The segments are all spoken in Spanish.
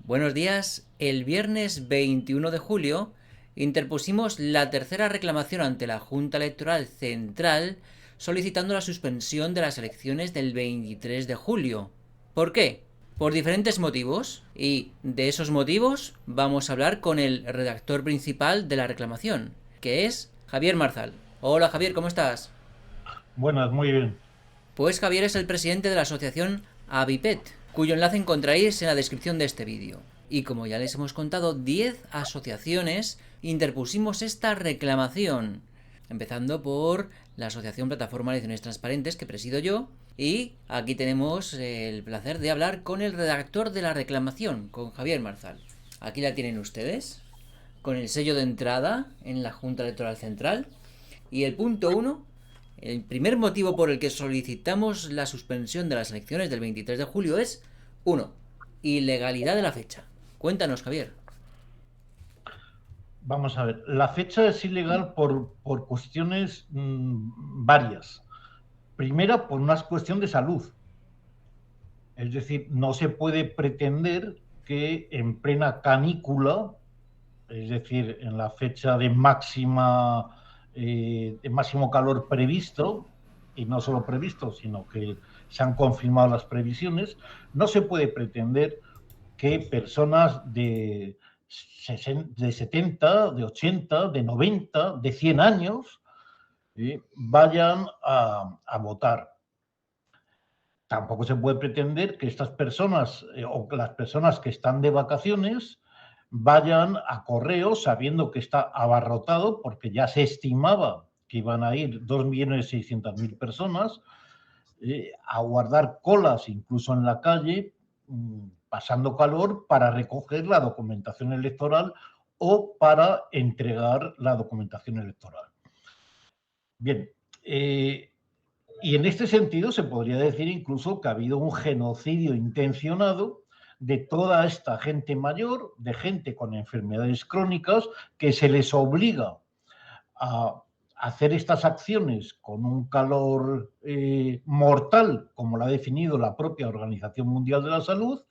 Buenos días. El viernes 21 de julio interpusimos la tercera reclamación ante la Junta Electoral Central solicitando la suspensión de las elecciones del 23 de julio. ¿Por qué? Por diferentes motivos, y de esos motivos vamos a hablar con el redactor principal de la reclamación, que es Javier Marzal. Hola Javier, ¿cómo estás? Buenas, muy bien. Pues Javier es el presidente de la asociación Avipet, cuyo enlace encontraréis en la descripción de este vídeo. Y como ya les hemos contado, 10 asociaciones interpusimos esta reclamación, empezando por la Asociación Plataforma de Elecciones Transparentes, que presido yo, y aquí tenemos el placer de hablar con el redactor de la reclamación, con Javier Marzal. Aquí la tienen ustedes, con el sello de entrada en la Junta Electoral Central. Y el punto uno, el primer motivo por el que solicitamos la suspensión de las elecciones del 23 de julio es uno, ilegalidad de la fecha. Cuéntanos, Javier. Vamos a ver. La fecha es ilegal por cuestiones varias. Primera, por una cuestión de salud. Es decir, no se puede pretender que en plena canícula, es decir, en la fecha de máximo calor previsto, y no solo previsto, sino que se han confirmado las previsiones, no se puede pretender que personas de 70, de 80, de 90, de 100 años vayan a votar. Tampoco se puede pretender que estas personas o que las personas que están de vacaciones vayan a correo sabiendo que está abarrotado, porque ya se estimaba que iban a ir 2.600.000 personas, a guardar colas incluso en la calle, pasando calor para recoger la documentación electoral o para entregar la documentación electoral. Bien, y en este sentido se podría decir incluso que ha habido un genocidio intencionado de toda esta gente mayor, de gente con enfermedades crónicas, que se les obliga a hacer estas acciones con un calor mortal, como lo ha definido la propia Organización Mundial de la Salud,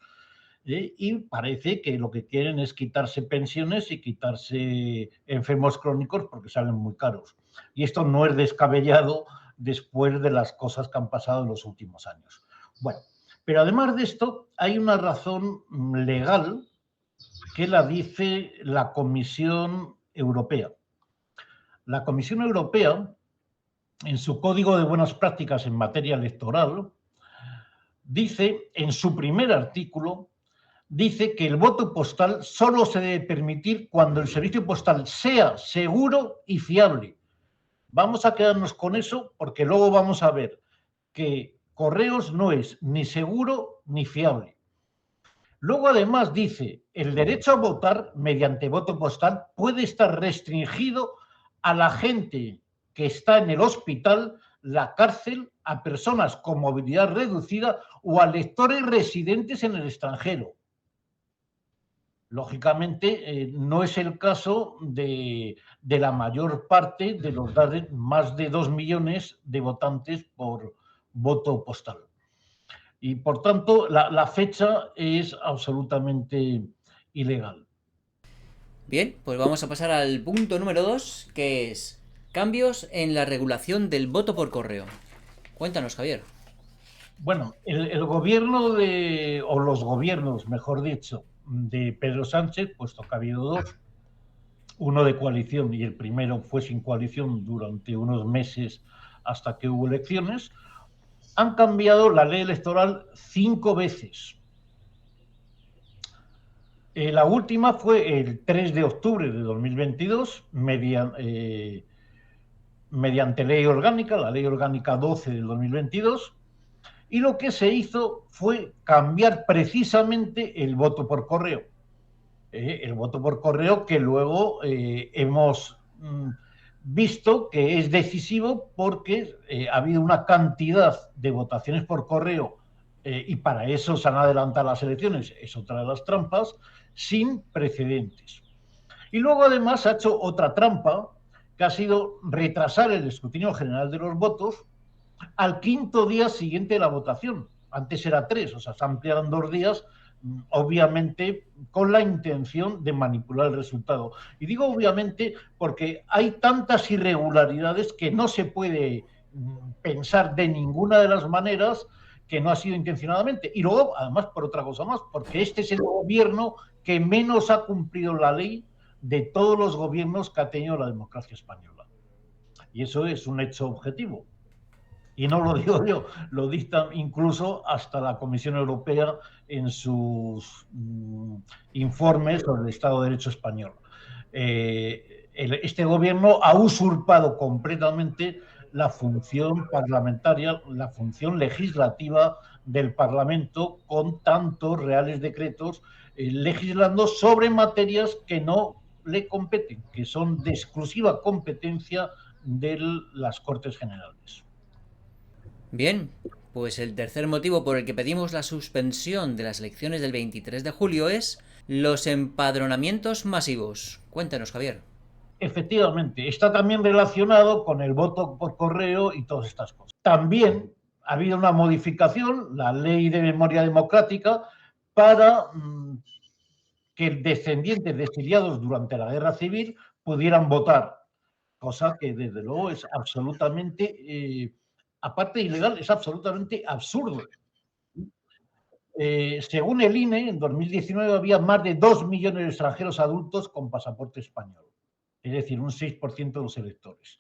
y parece que lo que quieren es quitarse pensiones y quitarse enfermos crónicos porque salen muy caros. Y esto no es descabellado después de las cosas que han pasado en los últimos años. Bueno, pero además de esto, hay una razón legal que la dice la Comisión Europea. La Comisión Europea, en su Código de Buenas Prácticas en materia electoral, dice en su primer artículo, dice que el voto postal solo se debe permitir cuando el servicio postal sea seguro y fiable. Vamos a quedarnos con eso porque luego vamos a ver que Correos no es ni seguro ni fiable. Luego además dice, el derecho a votar mediante voto postal puede estar restringido a la gente que está en el hospital, la cárcel, a personas con movilidad reducida o a lectores residentes en el extranjero. Lógicamente, no es el caso de la mayor parte de los más de 2 millones de votantes por voto postal. Y por tanto, la fecha es absolutamente ilegal. Bien, pues vamos a pasar al punto número 2, que es cambios en la regulación del voto por correo. Cuéntanos, Javier. Bueno, el gobierno o los gobiernos, mejor dicho, de Pedro Sánchez, puesto que ha habido dos, uno de coalición y el primero fue sin coalición durante unos meses hasta que hubo elecciones, han cambiado la ley electoral 5 veces. La última fue el 3 de octubre de 2022, mediante ley orgánica, la ley orgánica 12 del 2022, y lo que se hizo fue cambiar precisamente el voto por correo. El voto por correo que luego hemos visto que es decisivo porque ha habido una cantidad de votaciones por correo y para eso se han adelantado las elecciones, es otra de las trampas, sin precedentes. Y luego además ha hecho otra trampa que ha sido retrasar el escrutinio general de los votos al quinto día siguiente de la votación. Antes era 3, o sea, se ampliaron 2 días obviamente con la intención de manipular el resultado. Y digo obviamente porque hay tantas irregularidades que no se puede pensar de ninguna de las maneras que no ha sido intencionadamente. Y luego, además, por otra cosa más, porque este es el gobierno que menos ha cumplido la ley de todos los gobiernos que ha tenido la democracia española. Y eso es un hecho objetivo. Y no lo digo yo, lo dicta incluso hasta la Comisión Europea en sus informes sobre el Estado de Derecho español. Este gobierno ha usurpado completamente la función parlamentaria, la función legislativa del Parlamento con tantos reales decretos legislando sobre materias que no le competen, que son de exclusiva competencia de las Cortes Generales. Bien, pues el tercer motivo por el que pedimos la suspensión de las elecciones del 23 de julio es los empadronamientos masivos. Cuéntanos, Javier. Efectivamente, está también relacionado con el voto por correo y todas estas cosas. También ha habido una modificación, la Ley de Memoria Democrática, para que descendientes de exiliados durante la Guerra Civil pudieran votar, cosa que desde luego es absolutamente, aparte de ilegal, es absolutamente absurdo. Según el INE, en 2019 había más de 2 millones de extranjeros adultos con pasaporte español, es decir, un 6% de los electores.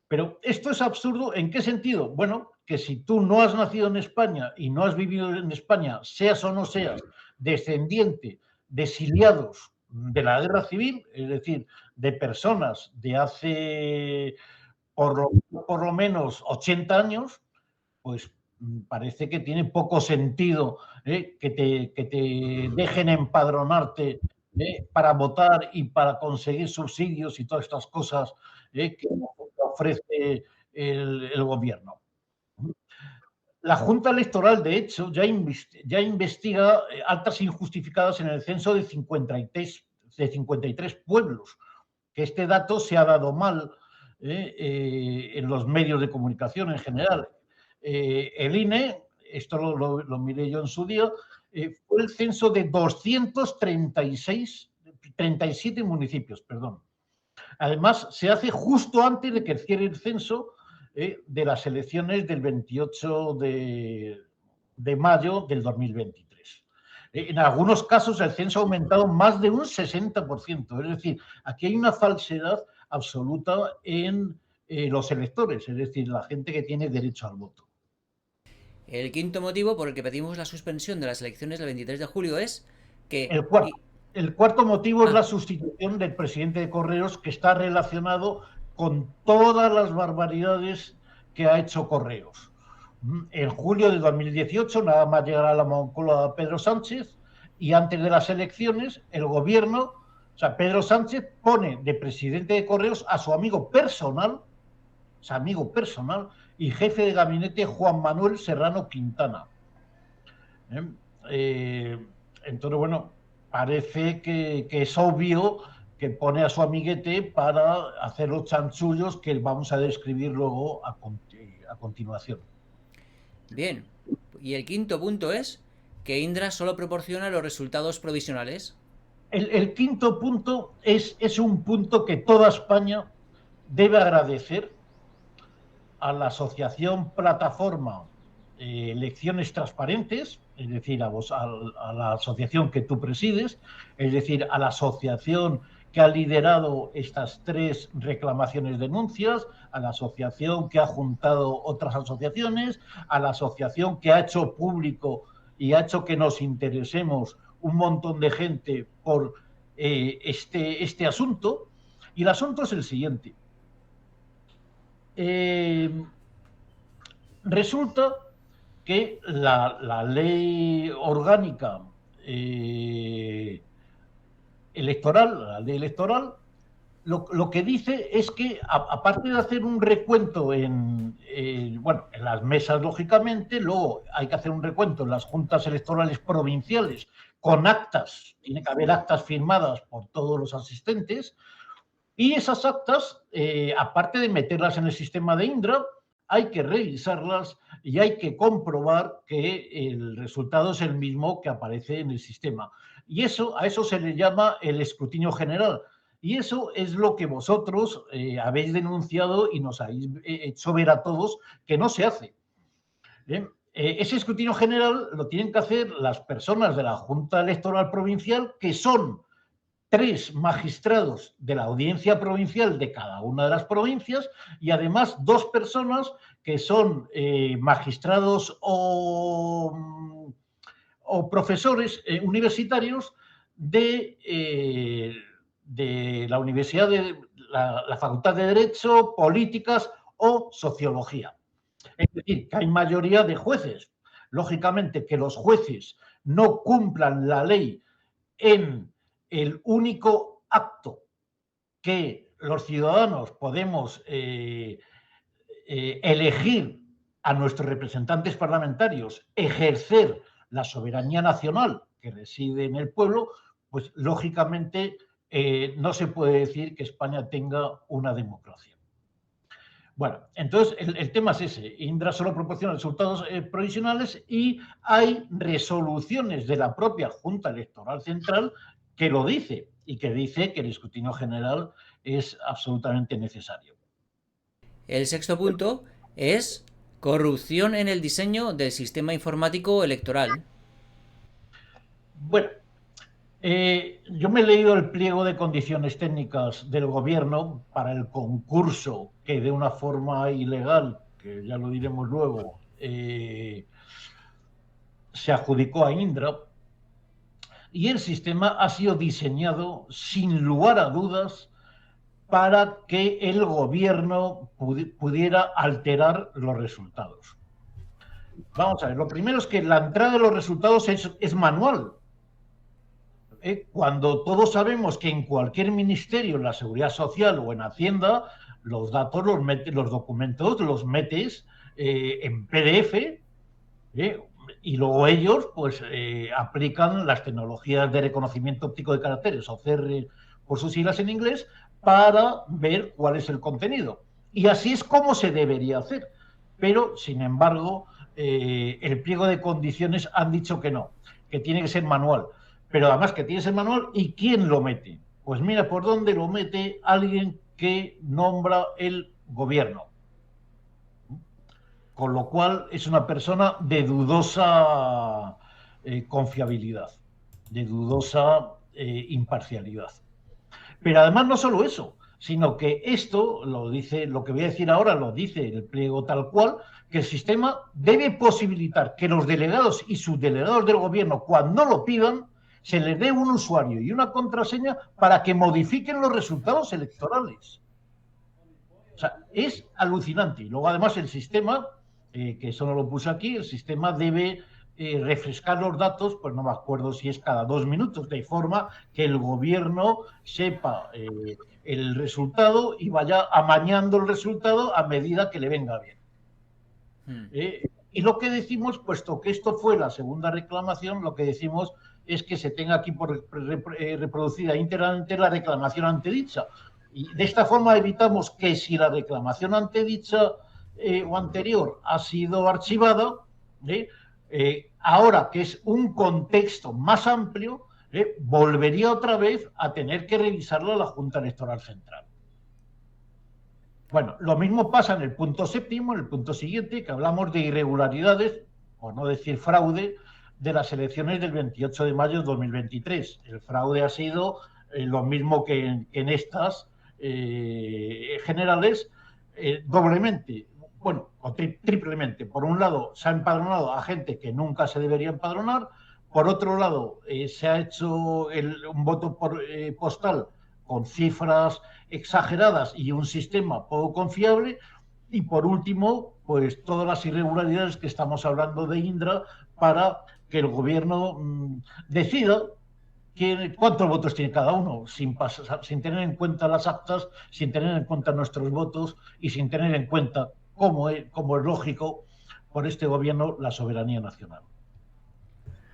Pero esto es absurdo, ¿en qué sentido? Bueno, que si tú no has nacido en España y no has vivido en España, seas o no seas descendiente de exiliados de la guerra civil, es decir, de personas de hace por lo menos 80 años, pues parece que tiene poco sentido que te dejen empadronarte para votar y para conseguir subsidios y todas estas cosas que ofrece el gobierno. La Junta Electoral, de hecho, ya investiga altas injustificadas en el censo de 53 pueblos, que este dato se ha dado mal en los medios de comunicación en general. El INE, esto lo miré yo en su día, fue el censo de 37 municipios, perdón. Además, se hace justo antes de que cierre el censo de las elecciones del 28 de mayo del 2023. En algunos casos el censo ha aumentado más de un 60%, es decir, aquí hay una falsedad absoluta en los electores, es decir, la gente que tiene derecho al voto. El quinto motivo por el que pedimos la suspensión de las elecciones del 23 de julio es que... El cuarto motivo es la sustitución del presidente de Correos, que está relacionado con todas las barbaridades que ha hecho Correos. En julio de 2018, nada más llegar a la Moncloa Pedro Sánchez, y antes de las elecciones, el gobierno, o sea, Pedro Sánchez pone de presidente de Correos a su amigo personal y jefe de gabinete Juan Manuel Serrano Quintana. Entonces, bueno, parece que es obvio que pone a su amiguete para hacer los chanchullos que vamos a describir luego a continuación. Bien, y el quinto punto es que Indra solo proporciona los resultados provisionales. El quinto punto es un punto que toda España debe agradecer a la asociación Plataforma Elecciones Transparentes, es decir, a la asociación que tú presides, es decir, a la asociación que ha liderado estas 3 reclamaciones denuncias, a la asociación que ha juntado otras asociaciones, a la asociación que ha hecho público y ha hecho que nos interesemos un montón de gente por este asunto. Y el asunto es el siguiente. Resulta que la ley orgánica electoral, la ley electoral, lo que dice es que, aparte de hacer un recuento en las mesas, lógicamente, luego hay que hacer un recuento en las juntas electorales provinciales con actas, tiene que haber actas firmadas por todos los asistentes, y esas actas, aparte de meterlas en el sistema de Indra, hay que revisarlas y hay que comprobar que el resultado es el mismo que aparece en el sistema. Y a eso se le llama el escrutinio general. Y eso es lo que vosotros habéis denunciado y nos habéis hecho ver a todos que no se hace. Ese escrutinio general lo tienen que hacer las personas de la Junta Electoral Provincial, que son 3 magistrados de la audiencia provincial de cada una de las provincias y además 2 personas que son magistrados o profesores universitarios de la Universidad de la Facultad de Derecho, Políticas o Sociología. Es decir, que hay mayoría de jueces. Lógicamente, que los jueces no cumplan la ley en el único acto que los ciudadanos podemos elegir a nuestros representantes parlamentarios, ejercer la soberanía nacional que reside en el pueblo, pues lógicamente no se puede decir que España tenga una democracia. Bueno, entonces el tema es ese. Indra solo proporciona resultados provisionales y hay resoluciones de la propia Junta Electoral Central que lo dice y que dice que el escrutinio general es absolutamente necesario. El sexto punto es corrupción en el diseño del sistema informático electoral. Bueno, yo me he leído el pliego de condiciones técnicas del gobierno para el concurso que de una forma ilegal, que ya lo diremos luego, se adjudicó a Indra, y el sistema ha sido diseñado sin lugar a dudas para que el gobierno pudiera alterar los resultados. Vamos a ver, lo primero es que la entrada de los resultados es manual. Cuando todos sabemos que en cualquier ministerio, en la Seguridad Social o en Hacienda, los datos, los documentos los metes en PDF, y luego ellos pues aplican las tecnologías de reconocimiento óptico de caracteres, o CR por sus siglas en inglés, para ver cuál es el contenido. Y así es como se debería hacer. Pero, sin embargo, el pliego de condiciones han dicho que no, que tiene que ser manual. Pero además que tiene que ser manual, ¿y quién lo mete? Pues mira, ¿por dónde lo mete? Alguien que nombra el gobierno. Con lo cual es una persona de dudosa confiabilidad, de dudosa imparcialidad. Pero además no solo eso, sino que esto lo dice, lo que voy a decir ahora lo dice el pliego tal cual, que el sistema debe posibilitar que los delegados y subdelegados del gobierno, cuando lo pidan, se les dé un usuario y una contraseña para que modifiquen los resultados electorales. O sea, es alucinante. Y luego además el sistema, que eso no lo puse aquí, el sistema debe refrescar los datos, pues no me acuerdo si es cada 2 minutos, de forma que el gobierno sepa el resultado y vaya amañando el resultado a medida que le venga bien. Y lo que decimos, puesto que esto fue la segunda reclamación, lo que decimos es que se tenga aquí reproducida íntegramente la reclamación antedicha. Y de esta forma evitamos que si la reclamación antedicha o anterior ha sido archivada, ahora que es un contexto más amplio, volvería otra vez a tener que revisarlo la Junta Electoral Central. Bueno, lo mismo pasa en el punto séptimo, en el punto siguiente, que hablamos de irregularidades, por no decir fraude, de las elecciones del 28 de mayo de 2023. El fraude ha sido lo mismo que en estas generales, doblemente, bueno, o triplemente. Por un lado, se ha empadronado a gente que nunca se debería empadronar. Por otro lado, se ha hecho un voto postal con cifras exageradas y un sistema poco confiable. Y por último, pues todas las irregularidades que estamos hablando de Indra para que el gobierno decida cuántos votos tiene cada uno, sin tener en cuenta las actas, sin tener en cuenta nuestros votos y sin tener en cuenta, como es lógico, por este gobierno, la soberanía nacional.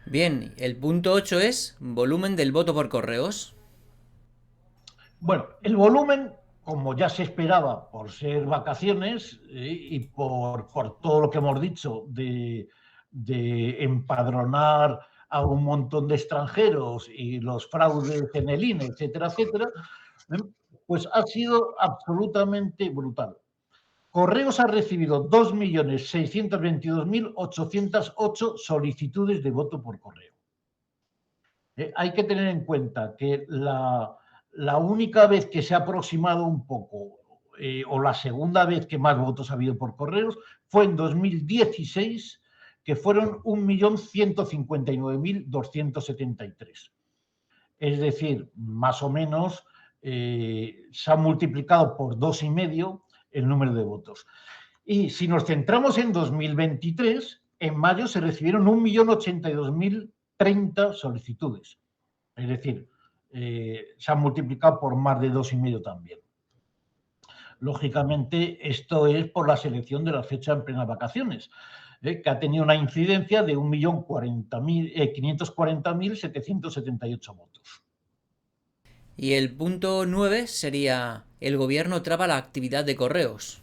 Bien, el punto 8 es volumen del voto por correos. Bueno, el volumen como ya se esperaba por ser vacaciones y por todo lo que hemos dicho de empadronar a un montón de extranjeros y los fraudes en el INE, etcétera, etcétera, pues ha sido absolutamente brutal. Correos ha recibido 2.622.808 solicitudes de voto por correo. Hay que tener en cuenta que la única vez que se ha aproximado un poco, o la segunda vez que más votos ha habido por correos, fue en 2016, que fueron 1.159.273. Es decir, más o menos se ha multiplicado por 2,5 el número de votos. Y si nos centramos en 2023, en mayo se recibieron 1.082.030 solicitudes. Es decir, se han multiplicado por más de 2,5 también. Lógicamente, esto es por la selección de la fecha en plenas vacaciones, que ha tenido una incidencia de 1.540.778 votos. Y el punto 9 sería: el gobierno traba la actividad de correos.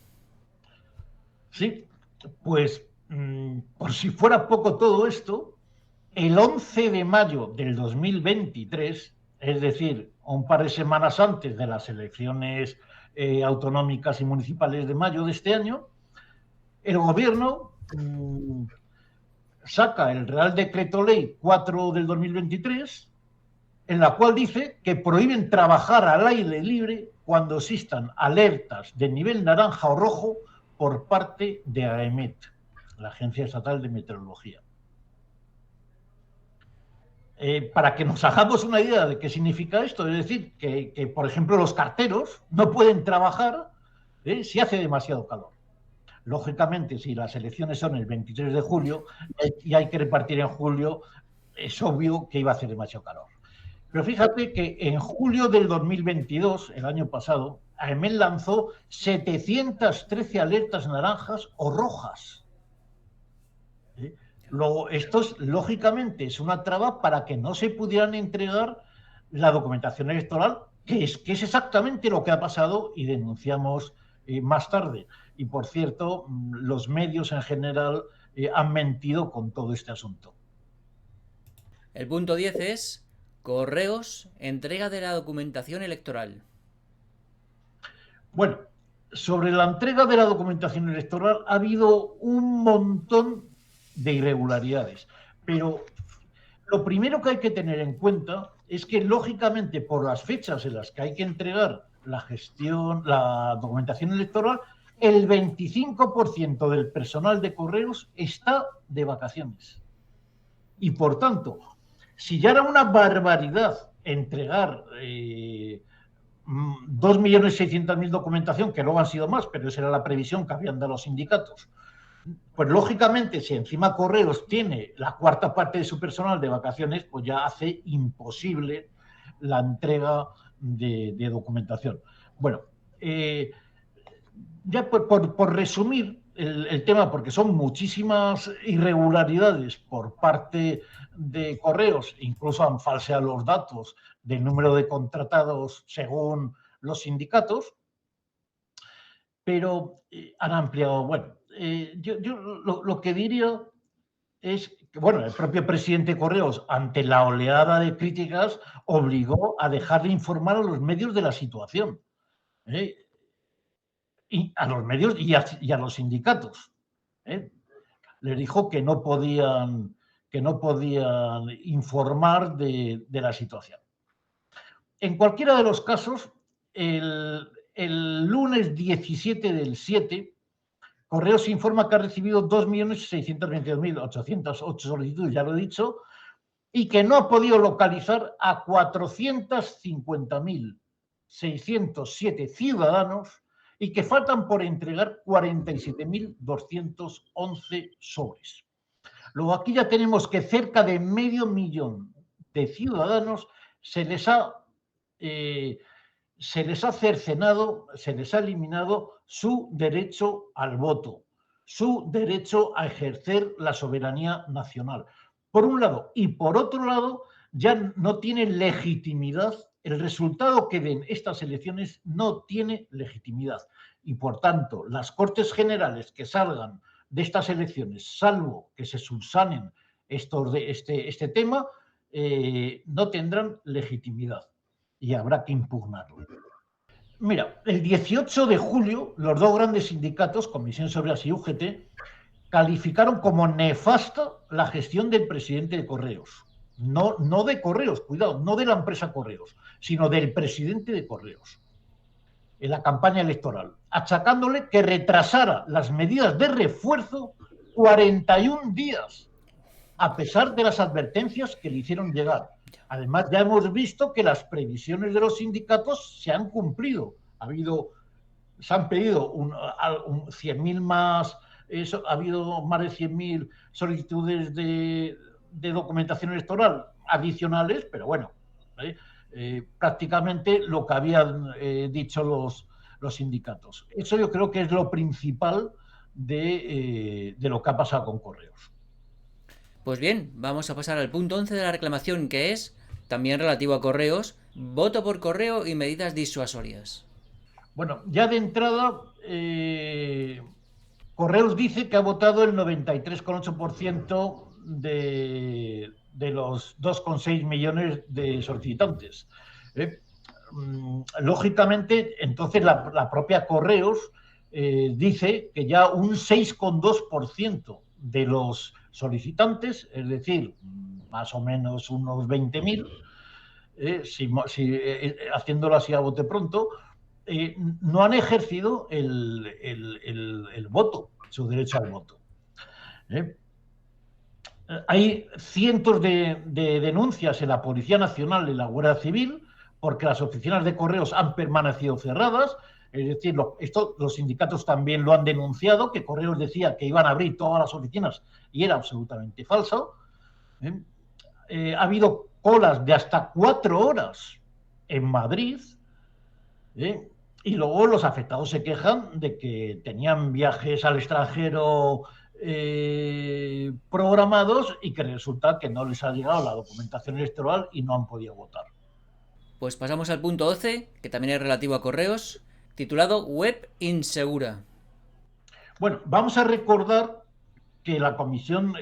Sí, pues por si fuera poco todo esto, el 11 de mayo del 2023, es decir, un par de semanas antes de las elecciones autonómicas y municipales de mayo de este año, el gobierno saca el Real Decreto Ley 4 del 2023, en la cual dice que prohíben trabajar al aire libre cuando existan alertas de nivel naranja o rojo por parte de AEMET, la Agencia Estatal de Meteorología. Para que nos hagamos una idea de qué significa esto, es decir, que por ejemplo, los carteros no pueden trabajar si hace demasiado calor. Lógicamente, si las elecciones son el 23 de julio y hay que repartir en julio, es obvio que iba a hacer demasiado calor. Pero fíjate que en julio del 2022, el año pasado, AEMET lanzó 713 alertas naranjas o rojas. Esto lógicamente es una traba para que no se pudieran entregar la documentación electoral, que es exactamente lo que ha pasado y denunciamos más tarde. Y por cierto, los medios en general han mentido con todo este asunto. El punto 10 es: correos, entrega de la documentación electoral. Bueno, sobre la entrega de la documentación electoral ha habido un montón de irregularidades, pero lo primero que hay que tener en cuenta es que, lógicamente, por las fechas en las que hay que entregar la documentación electoral, el 25% del personal de correos está de vacaciones. Y, por tanto, si ya era una barbaridad entregar 2.600.000 documentación, que luego han sido más, pero esa era la previsión que habían dado los sindicatos, pues lógicamente, si encima Correos tiene la cuarta parte de su personal de vacaciones, pues ya hace imposible la entrega de documentación. Bueno, ya por resumir el tema, porque son muchísimas irregularidades por parte de Correos, incluso han falseado los datos del número de contratados según los sindicatos, pero han ampliado. Bueno, yo lo que diría es que, bueno, el propio presidente Correos, ante la oleada de críticas, obligó a dejar de informar a los medios de la situación, y a los medios y a los sindicatos. Les dijo que no podían informar de la situación. En cualquiera de los casos, el lunes 17 del 7, Correos informa que ha recibido 2.622.808 solicitudes, ya lo he dicho, y que no ha podido localizar a 450.607 ciudadanos y que faltan por entregar 47.211 sobres. Luego aquí ya tenemos que cerca de 500.000 de ciudadanos se les ha cercenado, se les ha eliminado su derecho al voto, su derecho a ejercer la soberanía nacional, por un lado. Y por otro lado, ya no tienen legitimidad el resultado que den estas elecciones no tiene legitimidad y, por tanto, las Cortes Generales que salgan de estas elecciones, salvo que se subsanen este tema, no tendrán legitimidad y habrá que impugnarlo. Mira, el 18 de julio, los dos grandes sindicatos, Comisiones Obreras y UGT, calificaron como nefasta la gestión del presidente de Correos. No de Correos, cuidado, no de la empresa Correos, sino del presidente de Correos, en la campaña electoral, achacándole que retrasara las medidas de refuerzo 41 días, a pesar de las advertencias que le hicieron llegar. Además, ya hemos visto que las previsiones de los sindicatos se han cumplido. Se han pedido 100.000 más, ha habido más de 100.000 solicitudes de documentación electoral adicionales, pero bueno, prácticamente lo que habían dicho los sindicatos. Eso yo creo que es lo principal de lo que ha pasado con Correos. Pues bien, vamos a pasar al punto 11 de la reclamación, que es, también relativo a Correos, voto por correo y medidas disuasorias. Bueno, ya de entrada, Correos dice que ha votado el 93,8% de los 2,6 millones de solicitantes. Lógicamente, entonces la propia Correos dice que ya un 6,2% de los solicitantes, es decir, más o menos unos 20.000, haciéndolo así a bote pronto, no han ejercido el voto, su derecho al voto. Hay cientos de denuncias en la Policía Nacional y en la Guardia Civil porque las oficinas de Correos han permanecido cerradas. Es decir, los sindicatos también lo han denunciado, que Correos decía que iban a abrir todas las oficinas y era absolutamente falso. Ha habido colas de hasta 4 horas en Madrid, y luego los afectados se quejan de que tenían viajes al extranjero programados y que resulta que no les ha llegado la documentación electoral y no han podido votar. Pues pasamos al punto 12, que también es relativo a Correos, titulado Web Insegura. Bueno, vamos a recordar que la Comisión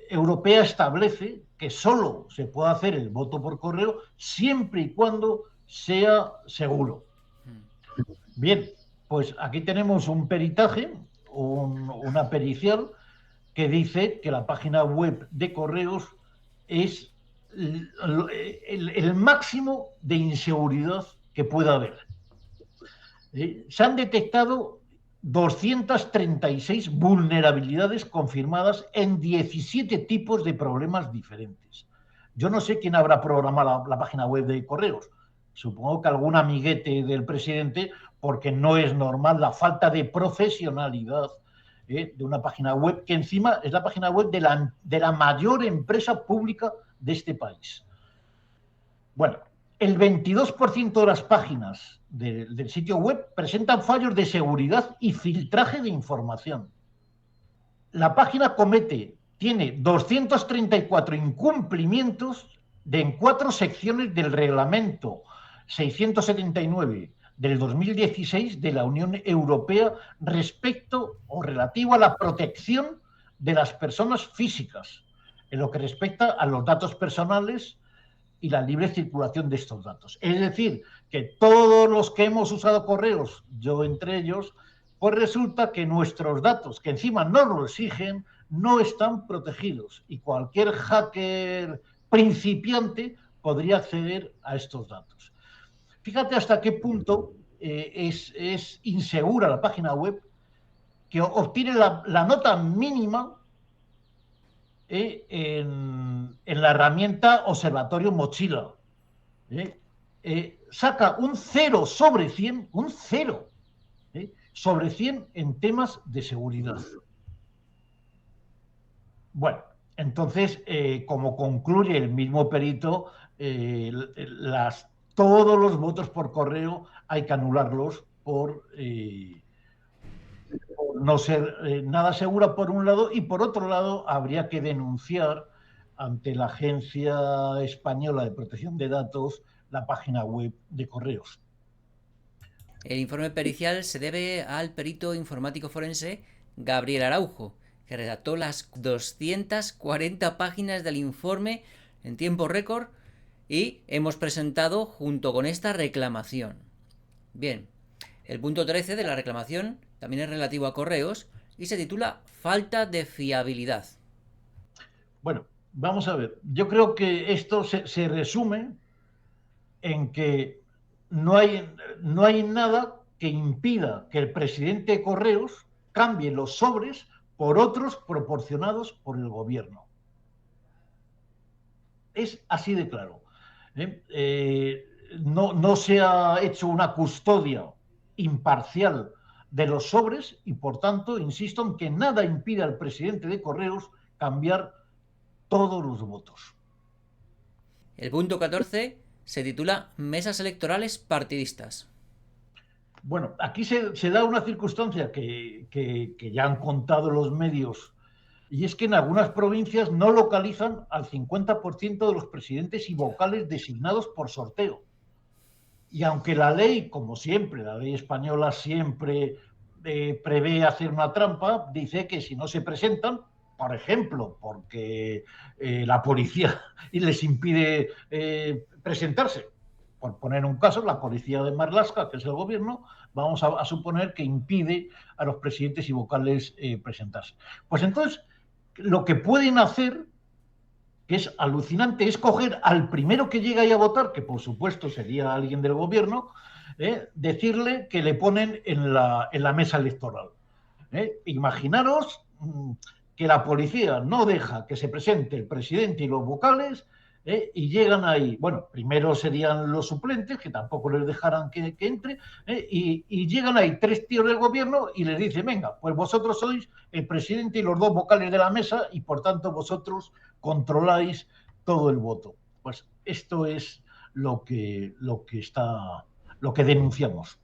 Europea establece que solo se puede hacer el voto por correo siempre y cuando sea seguro. Bien, pues aquí tenemos un peritaje, una pericial, que dice que la página web de Correos es el máximo de inseguridad que pueda haber. Se han detectado 236 vulnerabilidades confirmadas en 17 tipos de problemas diferentes. Yo no sé quién habrá programado la página web de Correos. Supongo que algún amiguete del presidente, porque no es normal la falta de profesionalidad de una página web que encima es la página web de la mayor empresa pública de este país. Bueno, el 22% de las páginas del sitio web presentan fallos de seguridad y filtraje de información. La página tiene 234 incumplimientos en 4 secciones del reglamento 679 del 2016 de la Unión Europea respecto o relativo a la protección de las personas físicas, en lo que respecta a los datos personales y la libre circulación de estos datos. Es decir, que todos los que hemos usado Correos, yo entre ellos, pues resulta que nuestros datos, que encima no lo exigen, no están protegidos y cualquier hacker principiante podría acceder a estos datos. Fíjate hasta qué punto es insegura la página web, que obtiene la nota mínima en la herramienta Observatorio Mochila. Saca un 0 sobre 100, un 0 sobre 100 en temas de seguridad. Bueno, entonces, como concluye el mismo perito, todos los votos por correo hay que anularlos por no ser nada segura por un lado, y por otro lado habría que denunciar ante la Agencia Española de Protección de Datos la página web de Correos. El informe pericial se debe al perito informático forense Gabriel Araujo, que redactó las 240 páginas del informe en tiempo récord y hemos presentado junto con esta reclamación. Bien, el punto 13 de la reclamación también es relativo a Correos y se titula Falta de fiabilidad. Bueno, vamos a ver. Yo creo que esto se resume en que no hay nada que impida que el presidente de Correos cambie los sobres por otros proporcionados por el gobierno. Es así de claro. No se ha hecho una custodia imparcial de los sobres y, por tanto, insisto en que nada impide al presidente de Correos cambiar todos los votos. El punto 14 se titula Mesas electorales partidistas. Bueno, aquí se da una circunstancia que ya han contado los medios, y es que en algunas provincias no localizan al 50% de los presidentes y vocales designados por sorteo. Y aunque la ley, como siempre, la ley española siempre prevé hacer una trampa, dice que si no se presentan, por ejemplo, porque la policía les impide presentarse, por poner un caso, la policía de Marlaska, que es el gobierno, vamos a suponer que impide a los presidentes y vocales presentarse. Pues entonces, lo que pueden hacer, que es alucinante, es coger al primero que llega ahí a votar, que por supuesto sería alguien del gobierno, decirle que le ponen en la mesa electoral. Imaginaros que la policía no deja que se presente el presidente y los vocales, y llegan ahí, bueno, primero serían los suplentes, que tampoco les dejarán que entre, y llegan ahí 3 tíos del gobierno y les dicen, venga, pues vosotros sois el presidente y los 2 vocales de la mesa y por tanto vosotros controláis todo el voto. Pues esto es lo que denunciamos.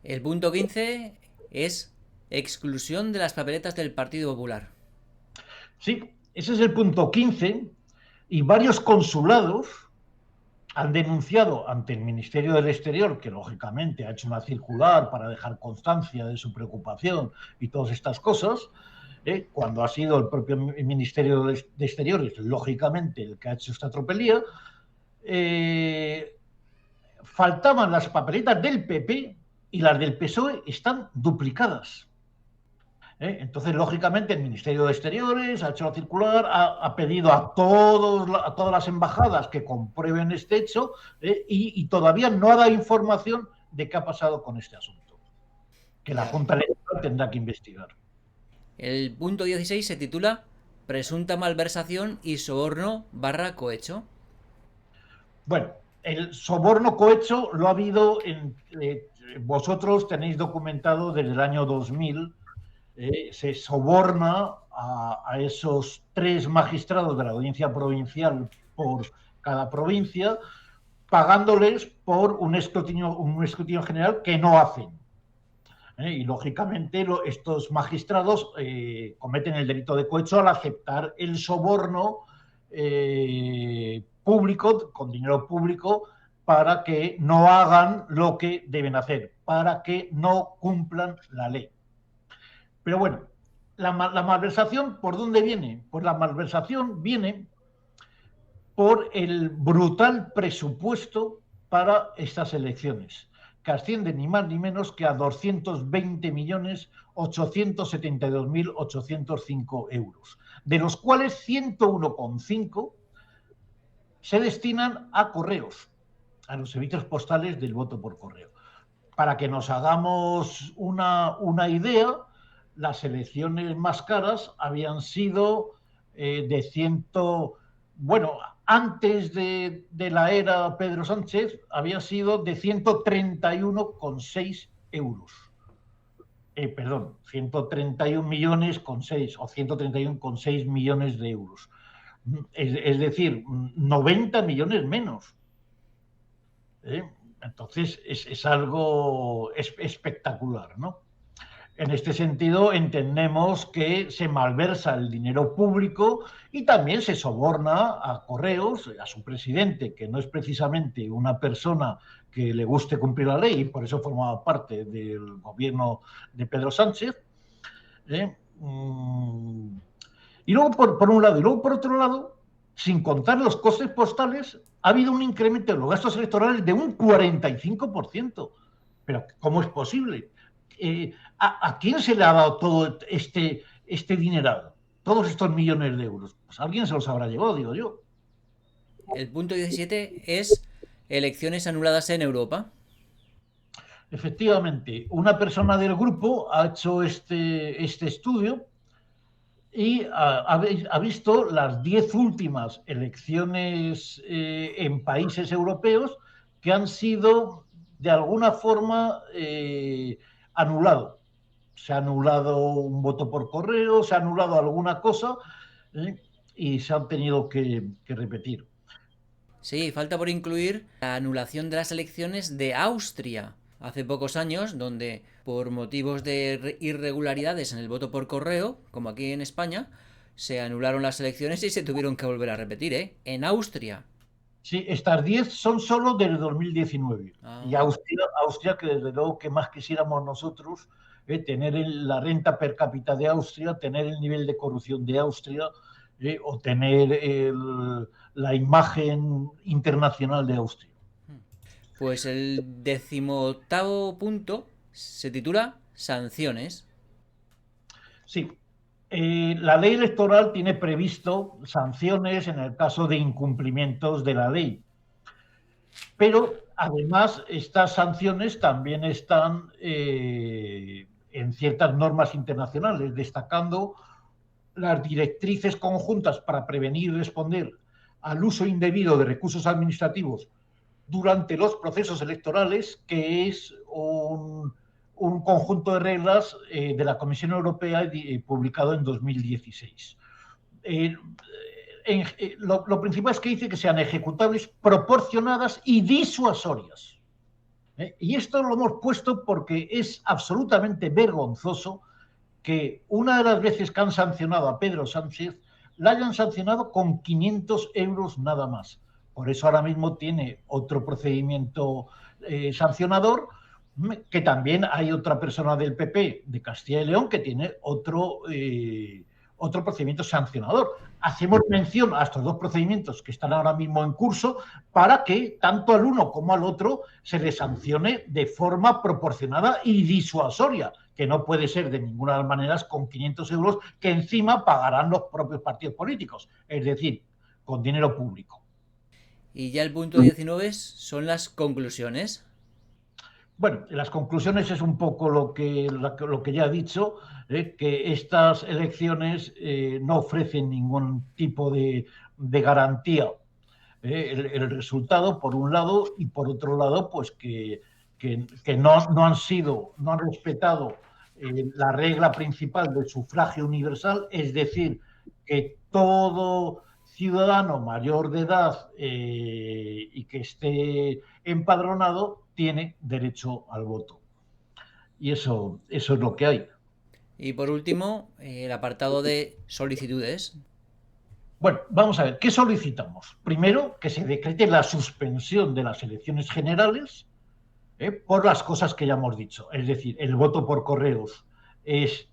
El punto 15 es exclusión de las papeletas del Partido Popular. Sí, ese es el punto 15 y varios consulados han denunciado ante el Ministerio del Exterior, que lógicamente ha hecho una circular para dejar constancia de su preocupación y todas estas cosas, cuando ha sido el propio Ministerio de Exteriores, lógicamente, el que ha hecho esta tropelía, faltaban las papeletas del PP y las del PSOE están duplicadas. Entonces, lógicamente, el Ministerio de Exteriores ha hecho la circular, ha pedido a todas las embajadas que comprueben este hecho, y todavía no ha dado información de qué ha pasado con este asunto, que la Junta Electoral tendrá que investigar. El punto 16 se titula Presunta malversación y soborno / cohecho. Bueno, el soborno cohecho lo ha habido, vosotros tenéis documentado desde el año 2000. Se soborna a esos 3 magistrados de la audiencia provincial por cada provincia, pagándoles por un escrutinio general que no hacen. Y lógicamente estos magistrados cometen el delito de cohecho al aceptar el soborno público, con dinero público, para que no hagan lo que deben hacer, para que no cumplan la ley. Pero bueno, la malversación, ¿por dónde viene? Pues la malversación viene por el brutal presupuesto para estas elecciones, que asciende ni más ni menos que a 220.872.805 euros, de los cuales 101,5 se destinan a correos, a los servicios postales del voto por correo. Para que nos hagamos una idea, las elecciones más caras habían sido antes de la era Pedro Sánchez, había sido de 131,6 euros. 131 millones con 6 o 131,6 millones de euros. Es decir, 90 millones menos. Entonces es algo espectacular, ¿no? En este sentido, entendemos que se malversa el dinero público y también se soborna a Correos, a su presidente, que no es precisamente una persona que le guste cumplir la ley y por eso formaba parte del gobierno de Pedro Sánchez. Y luego por un lado, y luego por otro lado, sin contar los costes postales, ha habido un incremento de los gastos electorales de un 45%. Pero ¿cómo es posible? ¿A quién se le ha dado todo este dineral? Todos estos millones de euros. Pues alguien se los habrá llevado, digo yo. El punto 17 es elecciones anuladas en Europa. Efectivamente, una persona del grupo ha hecho este estudio y ha visto las 10 últimas elecciones en países europeos que han sido de alguna forma anulado. Se ha anulado un voto por correo, se ha anulado alguna cosa y se han tenido que repetir. Sí, falta por incluir la anulación de las elecciones de Austria hace pocos años, donde por motivos de irregularidades en el voto por correo, como aquí en España, se anularon las elecciones y se tuvieron que volver a repetir, ¿eh? En Austria. Sí, estas 10 son solo del 2019. Y Austria, que desde luego que más quisiéramos nosotros, tener la renta per cápita de Austria, tener el nivel de corrupción de Austria, o tener la imagen internacional de Austria. Pues el 18º punto se titula Sanciones. Sí, la ley electoral tiene previsto sanciones en el caso de incumplimientos de la ley. Pero además estas sanciones también están en ciertas normas internacionales, destacando las directrices conjuntas para prevenir y responder al uso indebido de recursos administrativos durante los procesos electorales, que es un conjunto de reglas de la Comisión Europea publicado en 2016. Lo principal es que dice que sean ejecutables, proporcionadas y disuasorias. Y esto lo hemos puesto porque es absolutamente vergonzoso que una de las veces que han sancionado a Pedro Sánchez la hayan sancionado con 500 euros nada más. Por eso ahora mismo tiene otro procedimiento sancionador, que también hay otra persona del PP de Castilla y León que tiene otro procedimiento sancionador. Hacemos mención a estos dos procedimientos que están ahora mismo en curso para que tanto al uno como al otro se les sancione de forma proporcionada y disuasoria, que no puede ser de ninguna de las maneras con 500 euros que encima pagarán los propios partidos políticos, es decir, con dinero público. Y ya el punto 19 son las conclusiones. Bueno, las conclusiones es un poco lo que ya he dicho, que estas elecciones no ofrecen ningún tipo de garantía. El resultado, por un lado, y por otro lado, pues que no han respetado la regla principal del sufragio universal, es decir, que todo ciudadano mayor de edad y que esté empadronado tiene derecho al voto. Y eso es lo que hay. Y por último, el apartado de solicitudes. Bueno, vamos a ver, ¿qué solicitamos? Primero, que se decrete la suspensión de las elecciones generales por las cosas que ya hemos dicho. Es decir, el voto por correos es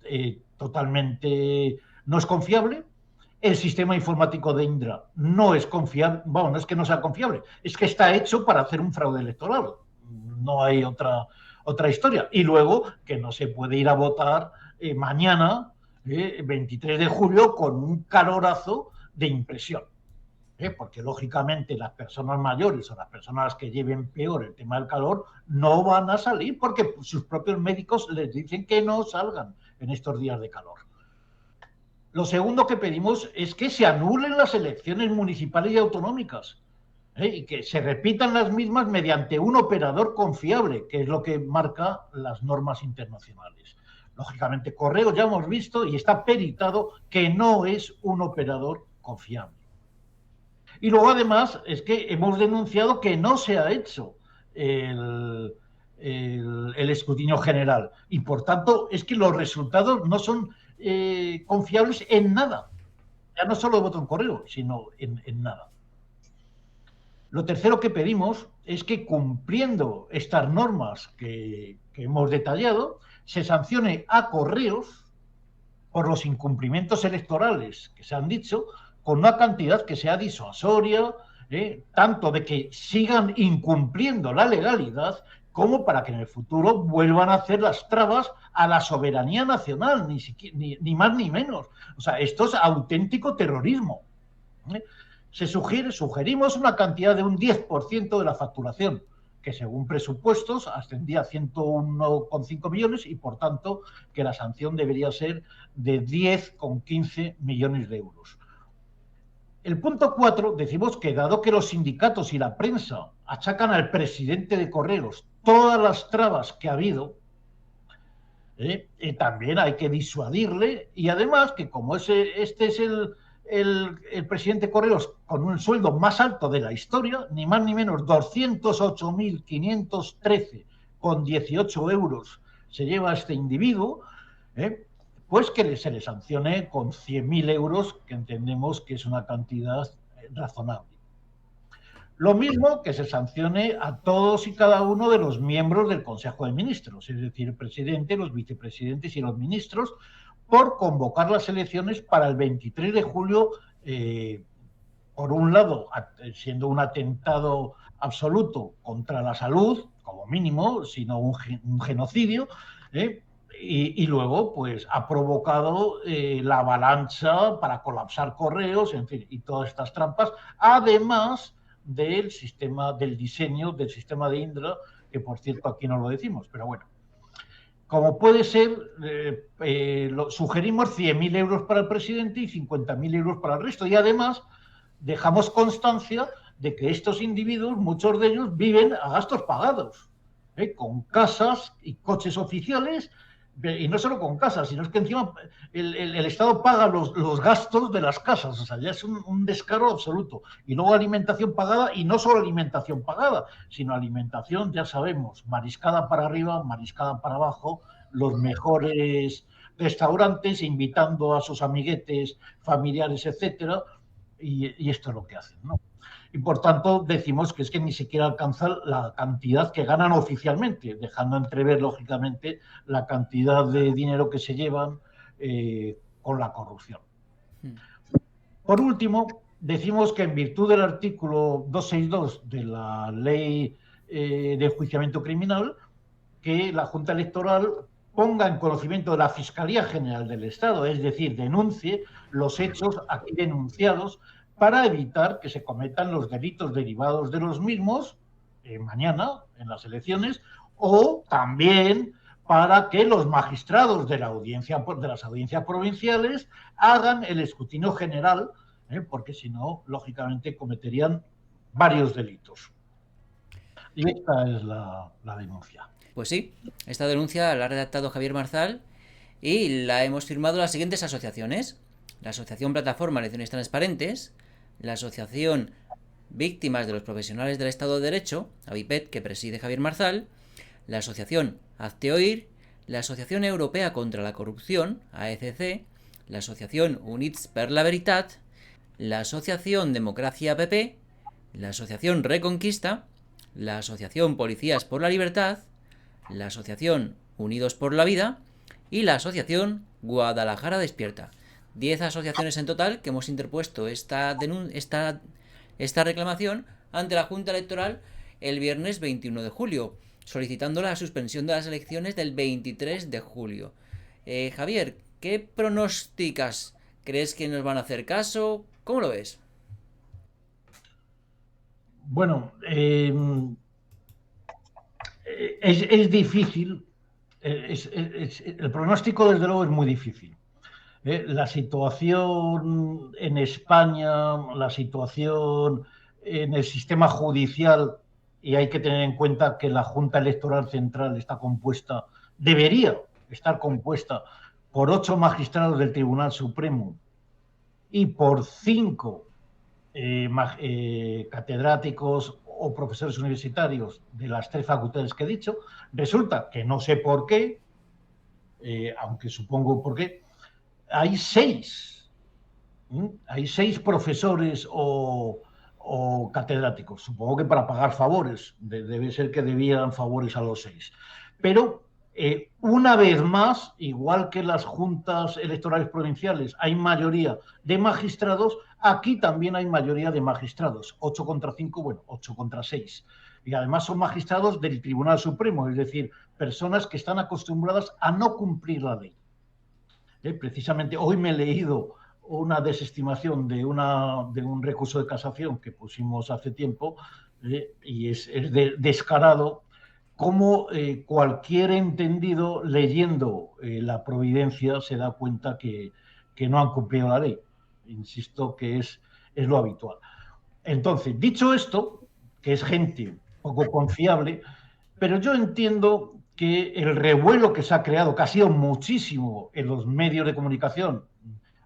totalmente... no es confiable. El sistema informático de Indra no es confiable. Bueno, no es que no sea confiable, es que está hecho para hacer un fraude electoral. No hay otra historia. Y luego que no se puede ir a votar mañana, 23 de julio, con un calorazo de impresión. Porque lógicamente las personas mayores o las personas que lleven peor el tema del calor no van a salir porque sus propios médicos les dicen que no salgan en estos días de calor. Lo segundo que pedimos es que se anulen las elecciones municipales y autonómicas y que se repitan las mismas mediante un operador confiable, que es lo que marca las normas internacionales. Lógicamente, Correos ya hemos visto y está peritado que no es un operador confiable. Y luego, además, es que hemos denunciado que no se ha hecho el escrutinio general. Y por tanto, es que los resultados no son confiables en nada. Ya no solo de voto en correo, sino en nada. Lo tercero que pedimos es que, cumpliendo estas normas que hemos detallado, se sancione a Correos por los incumplimientos electorales que se han dicho, con una cantidad que sea disuasoria, tanto de que sigan incumpliendo la legalidad, como para que en el futuro vuelvan a hacer las trabas a la soberanía nacional, ni más ni menos. O sea, esto es auténtico terrorismo. Sugerimos una cantidad de un 10% de la facturación, que según presupuestos ascendía a 101,5 millones y por tanto que la sanción debería ser de 10,15 millones de euros. El punto 4, decimos que dado que los sindicatos y la prensa achacan al presidente de Correos todas las trabas que ha habido, también hay que disuadirle, y además que como este es el presidente Correos con un sueldo más alto de la historia, ni más ni menos 208.513,18 euros se lleva este individuo, pues que se le sancione con 100.000 euros, que entendemos que es una cantidad razonable. Lo mismo que se sancione a todos y cada uno de los miembros del Consejo de Ministros, es decir, el presidente, los vicepresidentes y los ministros, por convocar las elecciones para el 23 de julio, por un lado, siendo un atentado absoluto contra la salud, como mínimo, sino un genocidio, y luego, pues, ha provocado la avalancha para colapsar Correos, en fin, y todas estas trampas, además del diseño del sistema de Indra, que por cierto aquí no lo decimos, pero bueno. Como puede ser, sugerimos 100.000 euros para el presidente y 50.000 euros para el resto. Y además dejamos constancia de que estos individuos, muchos de ellos, viven a gastos pagados, con casas y coches oficiales. Y no solo con casas, sino es que encima el Estado paga los gastos de las casas. O sea, ya es un descaro absoluto. Y luego alimentación pagada, y no solo alimentación pagada, sino alimentación, ya sabemos, mariscada para arriba, mariscada para abajo, los mejores restaurantes, invitando a sus amiguetes, familiares, etcétera. Y esto es lo que hacen, ¿no? Y por tanto decimos que es que ni siquiera alcanzan la cantidad que ganan oficialmente, dejando entrever lógicamente la cantidad de dinero que se llevan con la corrupción. Por último, decimos que en virtud del artículo 262 de la Ley de Enjuiciamiento Criminal, que la Junta Electoral ponga en conocimiento de la Fiscalía General del Estado, es decir, denuncie los hechos aquí denunciados, para evitar que se cometan los delitos derivados de los mismos mañana en las elecciones, o también para que los magistrados de las audiencias provinciales hagan el escrutinio general, porque si no, lógicamente cometerían varios delitos. Y esta es la denuncia. Pues sí, esta denuncia la ha redactado Javier Marzal y la hemos firmado las siguientes asociaciones: la Asociación Plataforma Elecciones Transparentes, la Asociación Víctimas de los Profesionales del Estado de Derecho, AVIPET, que preside Javier Marzal, la Asociación Hazte Oír, la Asociación Europea contra la Corrupción, AECC, la Asociación Units per la Veritat, la Asociación Democracia PP, la Asociación Reconquista, la Asociación Policías por la Libertad, la Asociación Unidos por la Vida y la Asociación Guadalajara Despierta. 10 asociaciones en total que hemos interpuesto esta reclamación ante la Junta Electoral el viernes 21 de julio, solicitando la suspensión de las elecciones del 23 de julio. Javier, ¿qué pronosticas? ¿Crees que nos van a hacer caso? ¿Cómo lo ves? Bueno, es difícil. El pronóstico, desde luego, es muy difícil. La situación en España, la situación en el sistema judicial, y hay que tener en cuenta que la Junta Electoral Central debería estar compuesta por 8 magistrados del Tribunal Supremo y por 5 catedráticos o profesores universitarios de las 3 facultades que he dicho. Resulta que no sé por qué, aunque supongo por qué, hay 6. Hay 6 profesores o catedráticos. Supongo que para pagar favores. Debe ser que debían favores a los 6. Pero una vez más, igual que en las juntas electorales provinciales hay mayoría de magistrados, aquí también hay mayoría de magistrados. 8 contra 5, bueno, 8 contra 6. Y además son magistrados del Tribunal Supremo, es decir, personas que están acostumbradas a no cumplir la ley. Precisamente hoy me he leído una desestimación de un recurso de casación que pusimos hace tiempo, y es descarado cómo cualquier entendido leyendo la providencia se da cuenta que no han cumplido la ley. Insisto que es lo habitual. Entonces, dicho esto, que es gente poco confiable, pero yo entiendo que el revuelo que se ha creado, que ha sido muchísimo en los medios de comunicación,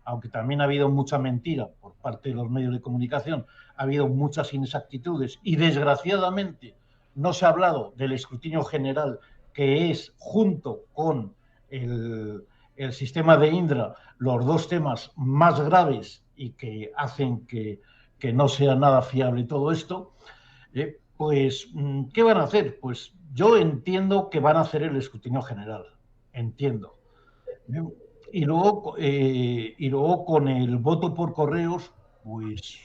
aunque también ha habido mucha mentira por parte de los medios de comunicación, ha habido muchas inexactitudes y desgraciadamente no se ha hablado del escrutinio general, que es, junto con el sistema de Indra, los 2 temas más graves y que hacen que no sea nada fiable todo esto. Pues, ¿qué van a hacer? Pues yo entiendo que van a hacer el escrutinio general, entiendo. Y luego con el voto por correos, pues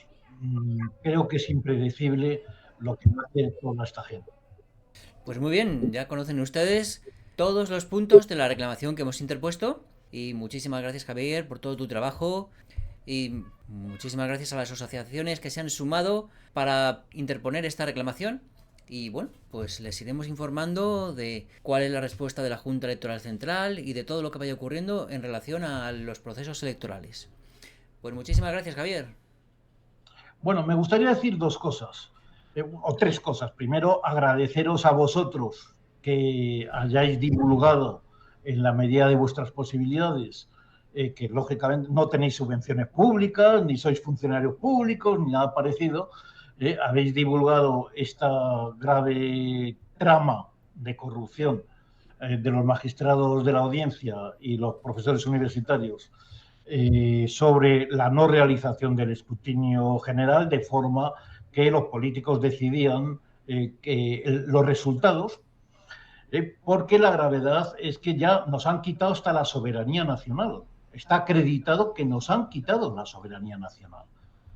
creo que es impredecible lo que va a hacer toda esta gente. Pues muy bien, ya conocen ustedes todos los puntos de la reclamación que hemos interpuesto. Y muchísimas gracias, Javier, por todo tu trabajo. Y muchísimas gracias a las asociaciones que se han sumado para interponer esta reclamación. Y bueno, pues les iremos informando de cuál es la respuesta de la Junta Electoral Central y de todo lo que vaya ocurriendo en relación a los procesos electorales. Pues muchísimas gracias, Javier. Bueno, me gustaría decir 2 cosas, o 3 cosas. Primero, agradeceros a vosotros que hayáis divulgado en la medida de vuestras posibilidades, que lógicamente no tenéis subvenciones públicas, ni sois funcionarios públicos, ni nada parecido. Habéis divulgado esta grave trama de corrupción de los magistrados de la audiencia y los profesores universitarios sobre la no realización del escrutinio general, de forma que los políticos decidían los resultados, porque la gravedad es que ya nos han quitado hasta la soberanía nacional. Está acreditado que nos han quitado la soberanía nacional.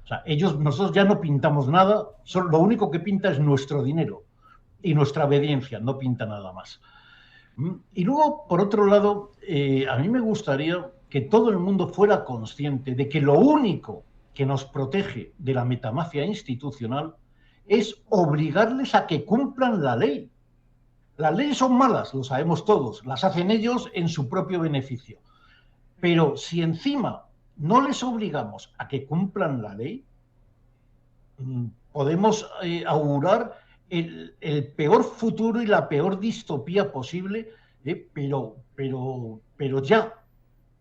O sea, nosotros ya no pintamos nada, lo único que pinta es nuestro dinero y nuestra obediencia, no pinta nada más. Y luego, por otro lado, a mí me gustaría que todo el mundo fuera consciente de que lo único que nos protege de la metamafia institucional es obligarles a que cumplan la ley. Las leyes son malas, lo sabemos todos, las hacen ellos en su propio beneficio. Pero si encima no les obligamos a que cumplan la ley, podemos augurar el peor futuro y la peor distopía posible, pero ya,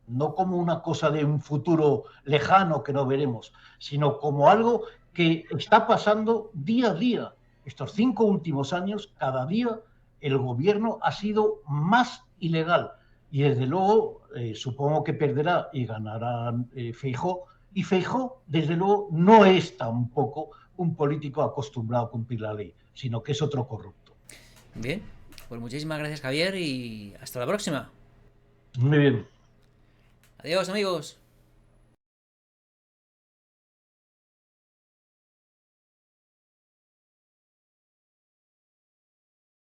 no como una cosa de un futuro lejano que no veremos, sino como algo que está pasando día a día. Estos 5 últimos años, cada día el gobierno ha sido más ilegal y desde luego supongo que perderá y ganará Feijóo, y Feijóo desde luego no es tampoco un político acostumbrado a cumplir la ley, sino que es otro corrupto. Bien, pues muchísimas gracias, Javier, y hasta la próxima. Muy bien. Adiós, amigos.